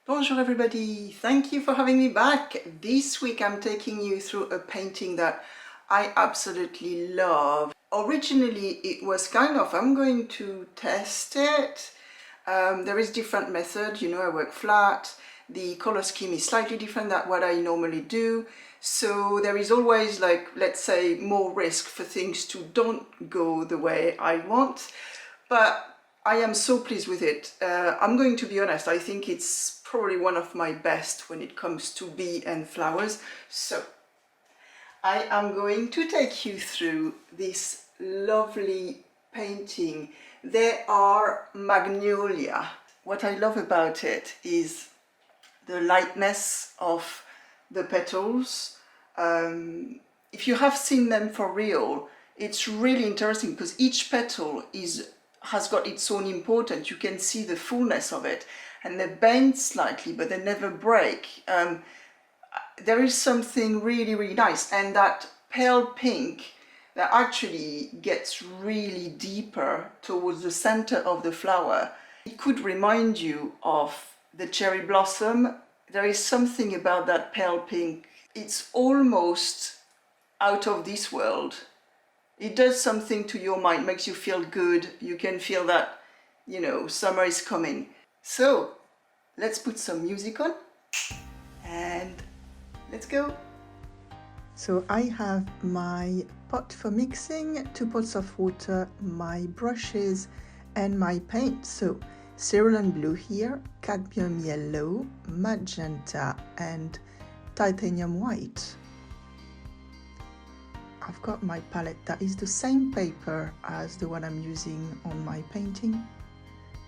Bonjour everybody, thank you for having me back. This week I'm taking you through a painting that I absolutely love. Originally it was I'm going to test it. There is different methods, I work flat. The color scheme is slightly different than what I normally do. So there is always, let's say, more risk for things to don't go the way I want. But I am so pleased with it. I'm going to be honest, I think it's probably one of my best when it comes to bee and flowers. So I am going to take you through this lovely painting. They are magnolia. What I love about it is the lightness of the petals. If you have seen them for real, it's really interesting because each petal has got its own importance. You can see the fullness of it, and they bend slightly, but they never break. There is something really, really nice, and that pale pink that actually gets really deeper towards the center of the flower. It could remind you of the cherry blossom. There is something about that pale pink. It's almost out of this world. It does something to your mind, makes you feel good. You can feel that, summer is coming. So let's put some music on and let's go. So I have my pot for mixing, 2 pots of water, my brushes and my paint. So cerulean blue here, cadmium yellow, magenta and titanium white. I've got my palette that is the same paper as the one I'm using on my painting.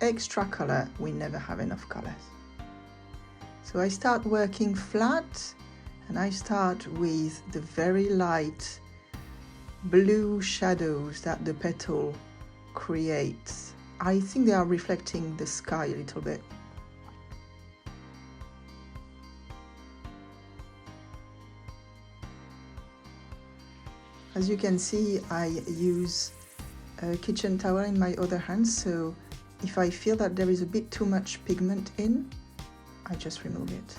Extra color, we never have enough colors. So I start working flat and I start with the very light blue shadows that the petal creates. I think they are reflecting the sky a little bit. As you can see, I use a kitchen towel in my other hand, so if I feel that there is a bit too much pigment in, I just remove it.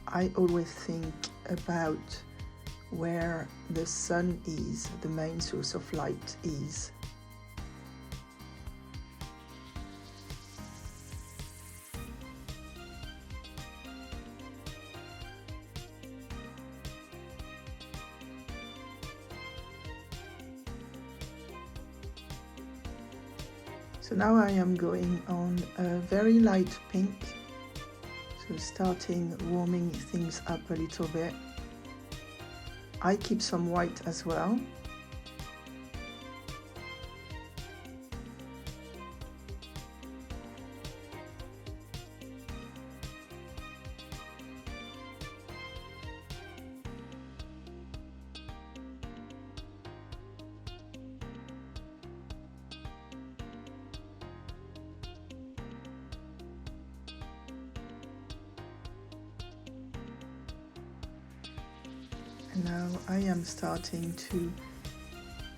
I always think about where the sun is, the main source of light is. So now I am going on a very light pink, so starting warming things up a little bit. I keep some white as well. Now I am starting to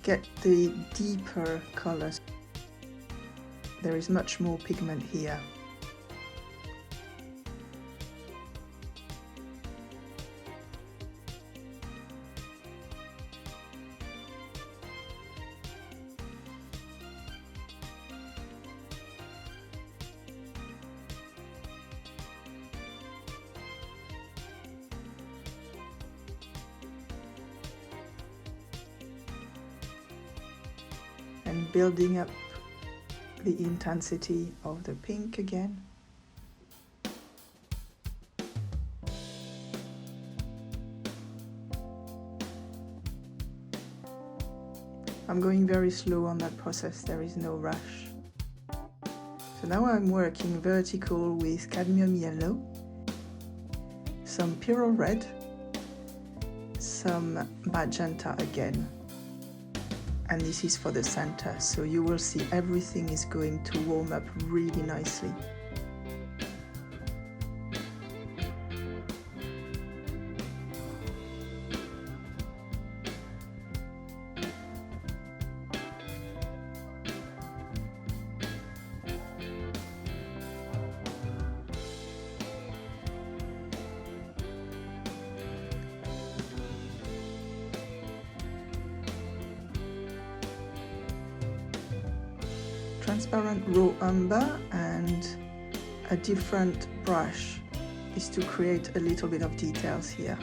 get the deeper colors. There is much more pigment here. And building up the intensity of the pink again. I'm going very slow on that process, there is no rush. So now I'm working vertical with cadmium yellow, some pyrrole red, some magenta again. And this is for the center, so you will see everything is going to warm up really nicely. transparent raw umber and a different brush is to create a little bit of details here.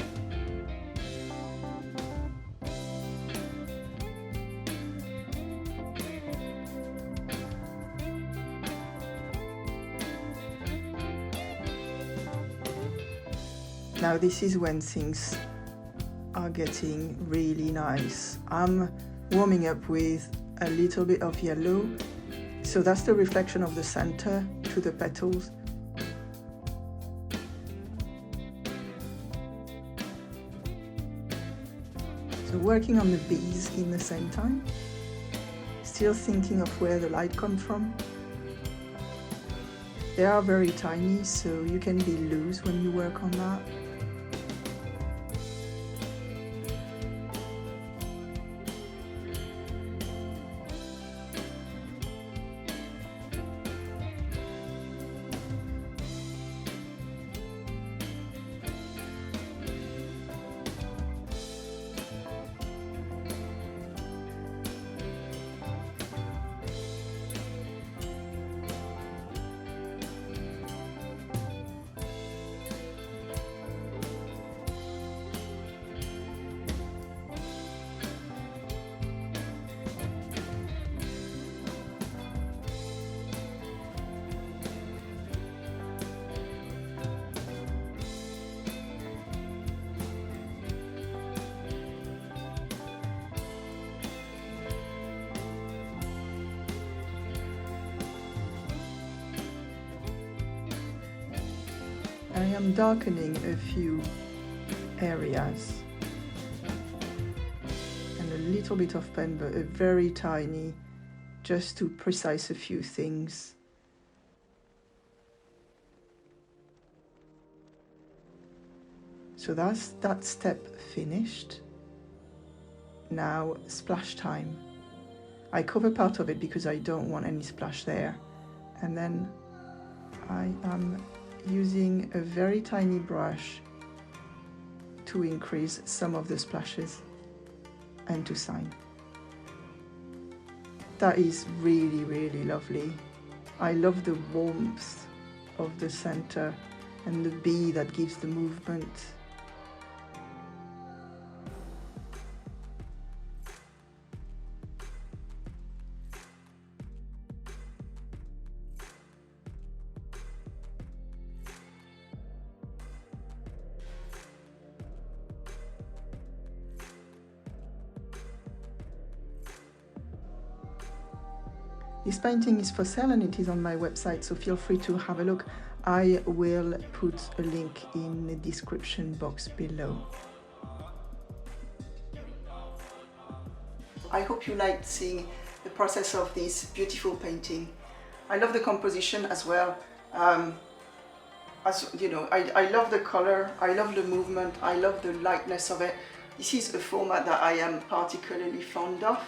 Now this is when things are getting really nice. I'm warming up with a little bit of yellow, so that's the reflection of the center to the petals. So working on the bees in the same time, still thinking of where the light comes from. They are very tiny, so you can be loose when you work on that. I am darkening a few areas and a little bit of pen, but a very tiny, just to precise a few things. So that's that step finished. Now splash time. I cover part of it because I don't want any splash there, and then I am using a very tiny brush to increase some of the splashes and to sign. That is really, really lovely. I love the warmth of the center and the bee that gives the movement. This painting is for sale and it is on my website, so feel free to have a look. I will put a link in the description box below. I hope you liked seeing the process of this beautiful painting. I love the composition as well. As you know, I love the color, I love the movement, I love the lightness of it. This is a format that I am particularly fond of.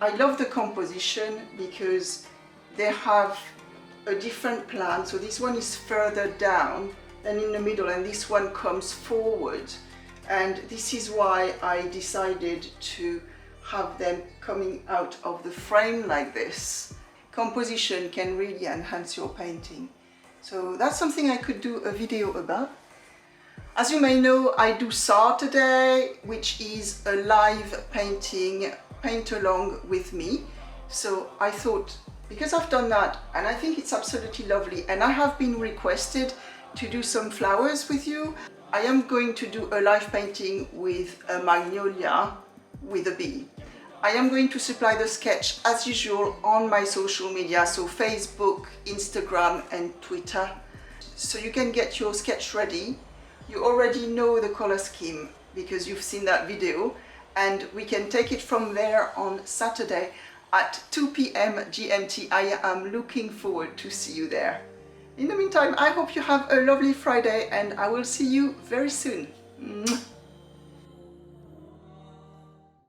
I love the composition because they have a different plan. So this one is further down than in the middle, and this one comes forward. And this is why I decided to have them coming out of the frame like this. Composition can really enhance your painting. So that's something I could do a video about. As you may know, I do Saturday, which is a live painting, paint along with me. So I thought, because I've done that and I think it's absolutely lovely, and I have been requested to do some flowers with you, I am going to do a live painting with a magnolia with a bee. I am going to supply the sketch as usual on my social media, so Facebook, Instagram and Twitter. So you can get your sketch ready. You already know the color scheme because you've seen that video, and we can take it from there on Saturday at 2 p.m. GMT. I am looking forward to see you there. In the meantime, I hope you have a lovely Friday and I will see you very soon.